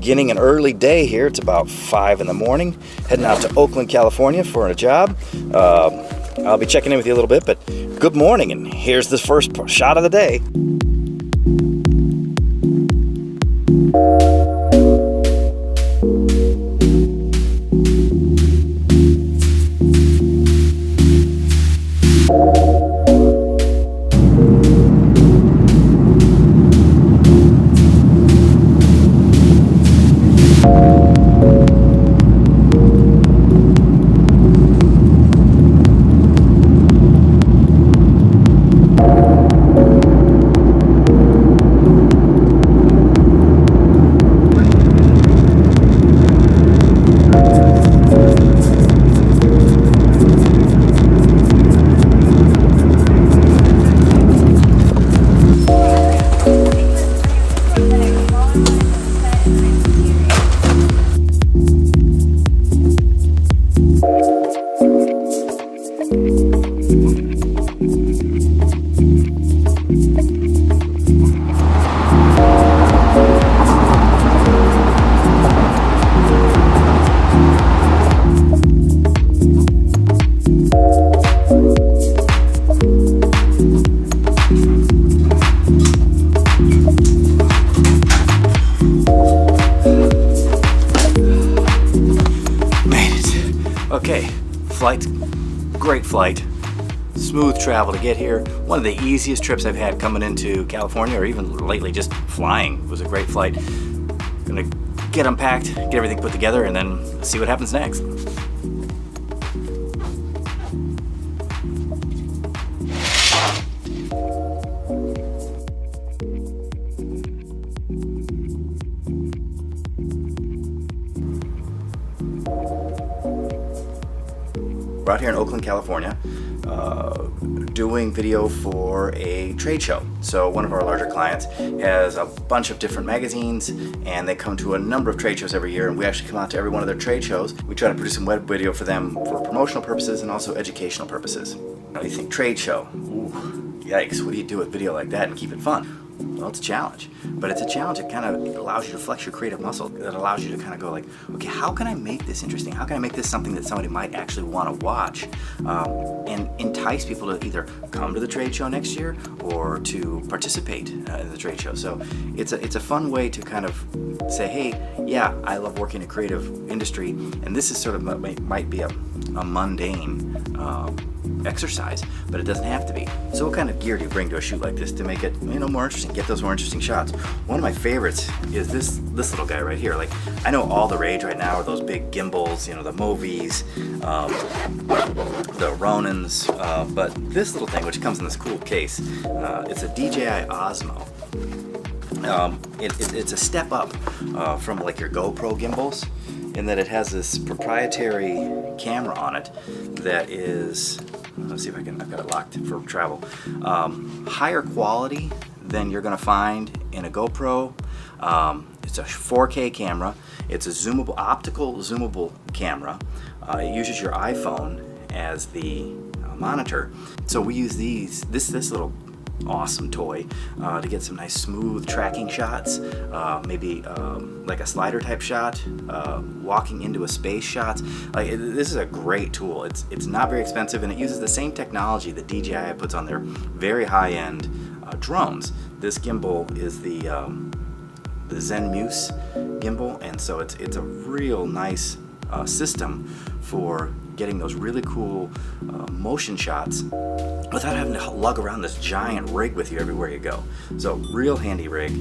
beginning an early day here. It's about 5 in the morning, heading out to Oakland, California for a job. I'll be checking in with you a little bit, but good morning, and here's the first shot of the day. Okay, flight, great flight, smooth travel to get here. One of the easiest trips I've had coming into California, or even lately just flying. It was a great flight. Gonna get unpacked, get everything put together, and then see what happens next. We're out here in Oakland, California, doing video for a trade show. So one of our larger clients has a bunch of different magazines, and they come to a number of trade shows every year, and we actually come out to every one of their trade shows. We try to produce some web video for them for promotional purposes and also educational purposes. Now you think trade show, ooh, yikes, what do you do with video like that and keep it fun? Well, it's a challenge, but it's a challenge that kind of allows you to flex your creative muscle. That allows you to kind of go like, okay, how can I make this interesting? How can I make this something that somebody might actually want to watch, and entice people to either come to the trade show next year or to participate in the trade show. So it's a fun way to kind of say, hey, yeah, I love working in a creative industry, and this is sort of might be a mundane exercise, but it doesn't have to be. So what kind of gear do you bring to a shoot like this to make it, more interesting, get those more interesting shots? One of my favorites is this little guy right here. Like, I know all the rage right now are those big gimbals, the Movies, the Ronins, but this little thing, which comes in this cool case, it's a DJI Osmo. It's a step up from like your GoPro gimbals, in that it has this proprietary camera on it that is, let's see if I've got it locked for travel, higher quality than you're going to find in a GoPro. It's a 4K camera. It's a optical zoomable camera. It uses your iPhone as the monitor. So we use this little awesome toy to get some nice smooth tracking shots, maybe like a slider type shot, walking into a space shot. This is a great tool. It's not very expensive, and it uses the same technology that DJI puts on their very high-end drones. This gimbal is the Zen Muse gimbal, and so it's a real nice system for getting those really cool motion shots without having to lug around this giant rig with you everywhere you go. So real handy rig,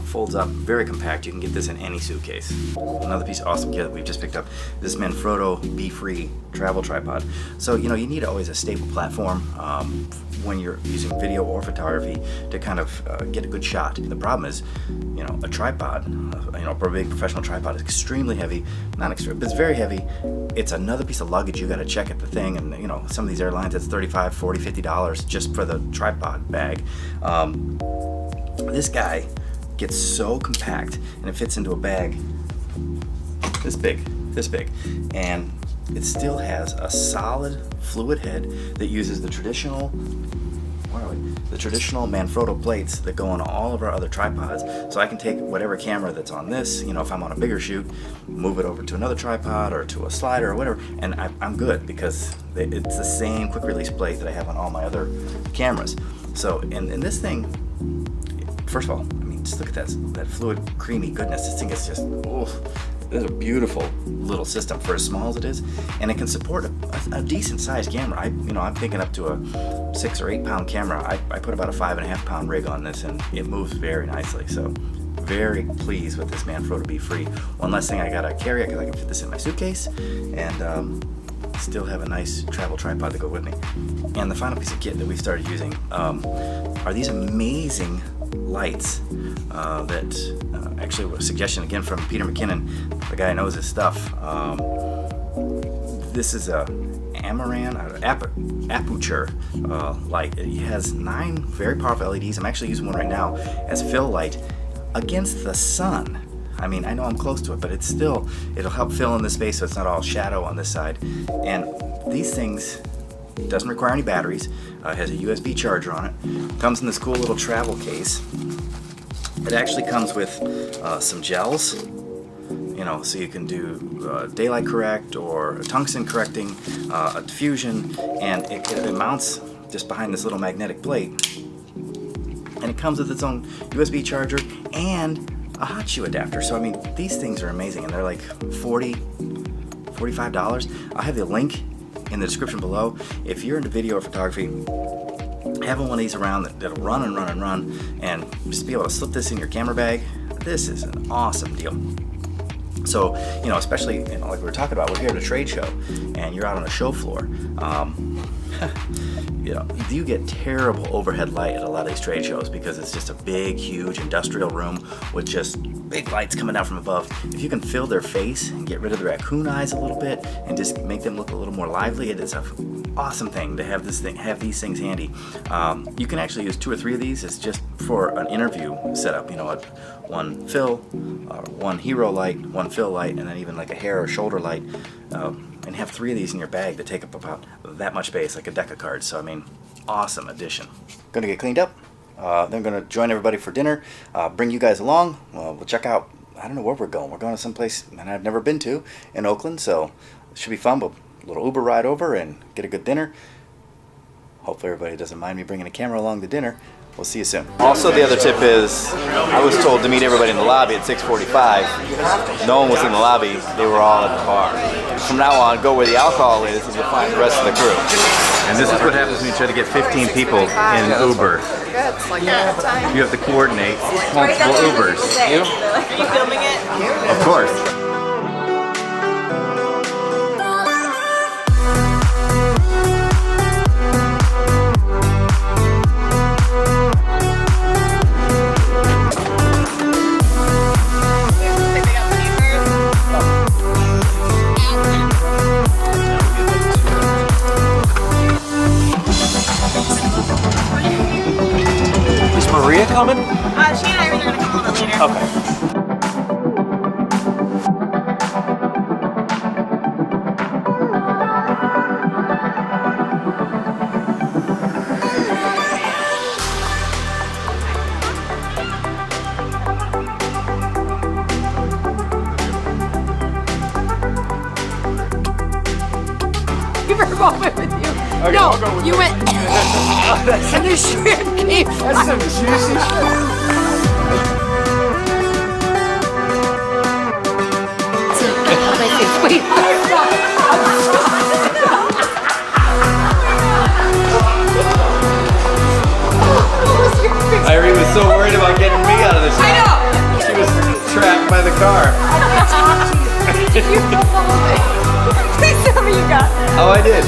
folds up, very compact. You can get this in any suitcase. Another piece of awesome gear that we've just picked up, this Manfrotto BeFree travel tripod. So you need always a stable platform when you're using video or photography to kind of get a good shot. The problem is, a tripod, a big professional tripod is extremely heavy, not extreme, but it's very heavy. It's another piece of luggage you got to check at the thing, and some of these airlines, it's $35, $40, $50 just for the tripod bag. This guy gets so compact, and it fits into a bag this big, and it still has a solid fluid head that uses the traditional where are we? The traditional Manfrotto plates that go on all of our other tripods. So I can take whatever camera that's on this, you know, if I'm on a bigger shoot, move it over to another tripod or to a slider or whatever, and I'm good because it's the same quick release plate that I have on all my other cameras. So in this thing, first of all, I mean, just look at that fluid, creamy goodness. This thing is just, oh, it's a beautiful little system for as small as it is, and it can support a decent sized camera. I'm thinking up to a 6 or 8 pound camera. I put about a 5.5 pound rig on this, and it moves very nicely. So very pleased with this Manfrotto BeFree. One less thing I gotta carry, because I can fit this in my suitcase, and still have a nice travel tripod to go with me. And the final piece of kit that we started using are these amazing lights that actually was a suggestion again from Peter McKinnon, the guy who knows his stuff. This is a aperture light. It has 9 very powerful LEDs. I'm actually using one right now as fill light against the sun. I mean, I know I'm close to it, but it'll help fill in the space so it's not all shadow on this side. And these things, doesn't require any batteries. It has a USB charger on it. Comes in this cool little travel case. It actually comes with some gels, you know, so you can do daylight correct or tungsten correcting, a diffusion, and it mounts just behind this little magnetic plate. And it comes with its own USB charger and a hot shoe adapter. So I mean, these things are amazing, and they're like $45. I'll have the link in the description below. If you're into video or photography, having one of these around that'll run and run and run, and just be able to slip this in your camera bag, this is an awesome deal. So, you know, especially, you know, like we were talking about, we're here at a trade show, and you're out on a show floor. You know, you get terrible overhead light at a lot of these trade shows because it's just a big, huge industrial room with just big lights coming out from above. If you can fill their face and get rid of the raccoon eyes a little bit and just make them look a little more lively, it is an awesome thing to have these things handy. You can actually use 2 or 3 of these. It's just for an interview setup. You know, one fill, one hero light, one fill light, and then even like a hair or shoulder light. And have 3 of these in your bag that take up about that much space, like a deck of cards. So I mean, awesome addition. Gonna get cleaned up, then gonna join everybody for dinner, bring you guys along. We'll check out, I don't know where we're going. We're going to someplace that I've never been to in Oakland, so it should be fun. We'll a little Uber ride over and get a good dinner. Hopefully everybody doesn't mind me bringing a camera along to dinner. We'll see you soon. Also, the other tip is, I was told to meet everybody in the lobby at 6:45. No one was in the lobby. They were all at the bar. From now on, go where the alcohol is, and you'll find the rest of the crew. And this is what happens when you try to get 15 people in an Uber. You have to coordinate multiple Ubers. Are you filming it? Of course. Maria coming? She and I are going to come a little later. Okay. You were moment with you. Okay, no, I'll go with you went. And the shrimp came. That's some juicy shit. Wait. Irene was so worried about getting me out of the shot. I know. She was trapped by the car. Did you film the whole thing? Please tell me you got that. Oh, I did.